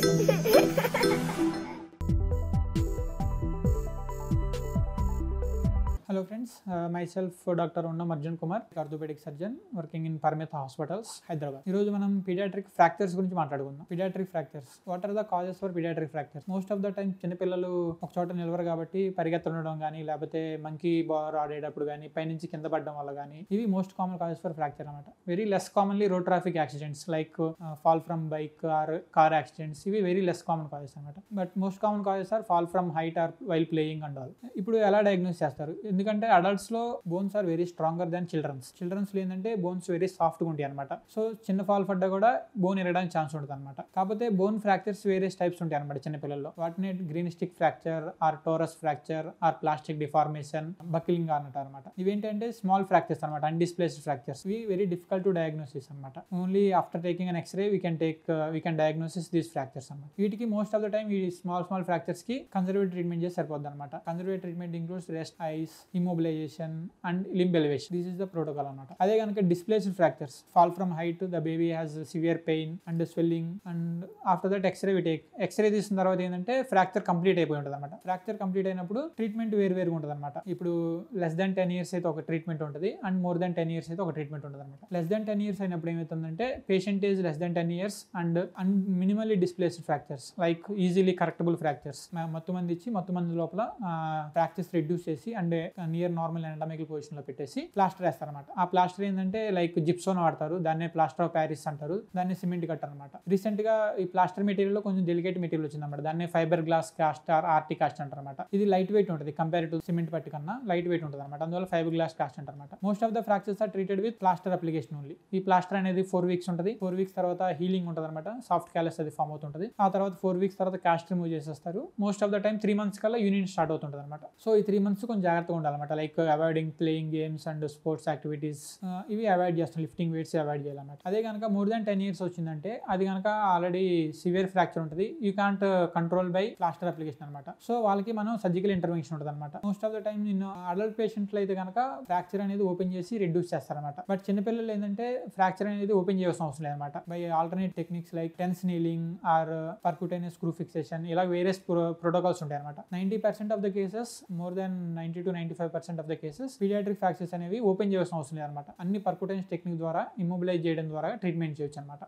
Hello friends, myself Dr. Onnam Arjun Kumar, orthopedic surgeon working in Paramitha Hospitals, Hyderabad. ఈ రోజు మనం pediatric fractures గురించి మాట్లాడుకుందాం. Pediatric fractures. What are the causes for pediatric fractures? Most of the time చిన్న పిల్లలు ఒక చోట నిలవరు కాబట్టి పరిగెత్తడం కానీ లేకపోతే మంకీ బార్ ఆడేటప్పుడు కానీ పైనుంచి కింద పడడం వల్ల కానీ ఇవి most common causes for fracture అన్నమాట. Very less commonly road traffic accidents like fall from bike or car accidents ఇవి వెరీ లెస్ కామన్ కాజెస్ అన్నమాట. But most common causes are fall from height or while playing and all. ఇప్పుడు ఎలా diagnose చేస్తారు? ఎందుకంటే adults లో bones are very stronger than childrens లో ఏంటంటే bones very soft గా ఉంటాయి అనమాట. సో చిన్న ఫాల్ పడ్డా కూడా బోన్ ఎరగడానికి ఛాన్స్ ఉంటుంది అనమాట. కాకపోతే బోన్ ఫ్రాక్చర్స్ వేరియస్ టైప్స్ ఉంటాయి అనమాట చిన్న పిల్లల్లో. వాటిని green stick fracture or torus fracture or plastic deformation buckling అంటారు అనమాట. ఇవేంటంటే స్మాల్ ఫ్రాక్చర్స్ అనమాట, అన్డిస్ప్లేస్డ్ ఫ్రాక్చర్స్. ఇవి వెరీ డిఫికల్ట్ టు డయాగ్నోసిస్ అనమాట. Only after taking an x-ray we can diagnosis these fractures అనమాట. వీటికి మోస్ట్ ఆఫ్ ద టైమ్ ఈ small fractures కి కన్జర్వేటివ్ ట్రీట్మెంట్ చేసి సరిపోద్ది అనమాట. Conservative treatment includes rest, ice, immobilization and limb elevation. This is the protocol అనమాట. అదే కనుక displaced fractures, fall from height, the baby has severe pain and swelling and after that X-ray we take. X-ray తీసిన తర్వాత ఏంటంటే fracture complete అయిపోయి ఉంటుంది అనమాట. Fracture complete అయినప్పుడు ట్రీట్మెంట్ వేరుగా ఉంటుంది అనమాట. ఇప్పుడు లెస్ దాన్ 10 years అయితే ఒక ట్రీట్మెంట్ ఉంటుంది అండ్ మోర్ దాన్ 10 years అయితే ఒక ట్రీట్మెంట్ ఉంటుంది అనమాట. లెస్ దాన్ 10 years అయినప్పుడు ఏమవుతుందంటే patient is less than 10 years and minimally displaced fractures like easily correctable fractures మొత్తం మంది ఇచ్చి మొత్తం మంది లోపల ఫ్రాక్చర్స్ రిడ్యూస్ చేసి and near normal anatomical position లో పెట్టేసి ప్లాస్టర్ వేస్తారనమాట. ఆ ప్లాస్టర్ ఏంటంటే లైక్ జిప్సోన్ వాడతారు, దాన్ని ప్లాస్టర్ ఆఫ్ ప్యారిస్ అంటారు, దాన్ని సిమెంట్ కట్టర్ అనమాట. రీసెంట్ గా ఈ ప్లాస్టర్ మెటీరియల్ లో కొంచెం డెలికేట్ మెటీరియల్ వచ్చింది అనమాట. దాన్ని ఫైబర్ గ్లాస్ కాస్ట్ ఆర్ ఆర్టీ కాస్ట్ అంటారు అనమాట. ఇది లైట్ వెయిట్ ఉంటుంది కంపేర్ టు సిమెంట్ పట్టి కన్నా లైట్ వెయిట్ ఉంటుంది అనమాట. అందువల్ల ఫైబర్ గ్లాస్ కాస్ట్ అంటారు అనమాట. Most of the fractures are treated with plaster application only. ఈ ప్లాస్టర్ అనేది 4 weeks ఉంటుంది. 4 weeks తర్వాత హీలింగ్ ఉంటుంది అనమాట. సాఫ్ట్ క్యాలస్ అది ఫామ్ అవుతుంటుంది. ఆ తర్వాత 4 weeks తర్వాత కాస్ట్ రిమూవ్ చేసేస్తారు. Most of the time 3 months కల్లా యూనియన్ స్టార్ట్ అవుతుంటుంది అనమాట. సో ఈ 3 months కొంచెం జాగ్రత్తగా ఉండాలన్నమాట. Like avoiding playing games and sports activities ఇవి అవాయిడ్ చేస్తాం. లిఫ్టింగ్ వెయిట్స్ అవాయిడ్ చేయాలన్నమాట. అదే కనుక మోర్ దాన్ 10 years వచ్చిందంటే అది కనుక ఆల్రెడీ సివియర్ ఫ్రాక్చర్ ఉంటుంది. You can't control by plaster application అనమాట. సో వాళ్ళకి మనం సర్జికల్ ఇంటర్వెన్షన్ ఉంటుంది అనమాట. మోస్ట్ ఆఫ్ ద టైం నేను అడల్ట్ పేషెంట్లు అయితే కనుక ఫ్రాక్చర్ అనేది ఓపెన్ చేసి రెడ్యూస్ చేస్తారనమాట. బట్ చిన్నపిల్లలు ఏంటంటే ఫ్రాక్చర్ అనేది ఓపెన్ చేయాల్సిన అవసరం లేదన్నమాట. By alternate techniques like TENS nailing or percutaneous screw fixation ఇలా వేరియస్ ప్రోటోకాల్స్ ఉంటాయి అనమాట. 90% of the cases, more than 90 to 95% of the cases paediatric fractures అనేవి ఓపెన్ చేయాల్సిన అవసరం లేదన్నమాట. అన్ని పర్క్యూటేనియస్ టెక్నిక్ ద్వారా ఇమ్మొబిలైజ్ చేయడం ద్వారా ట్రీట్మెంట్ చేయొచ్చు అనమాట.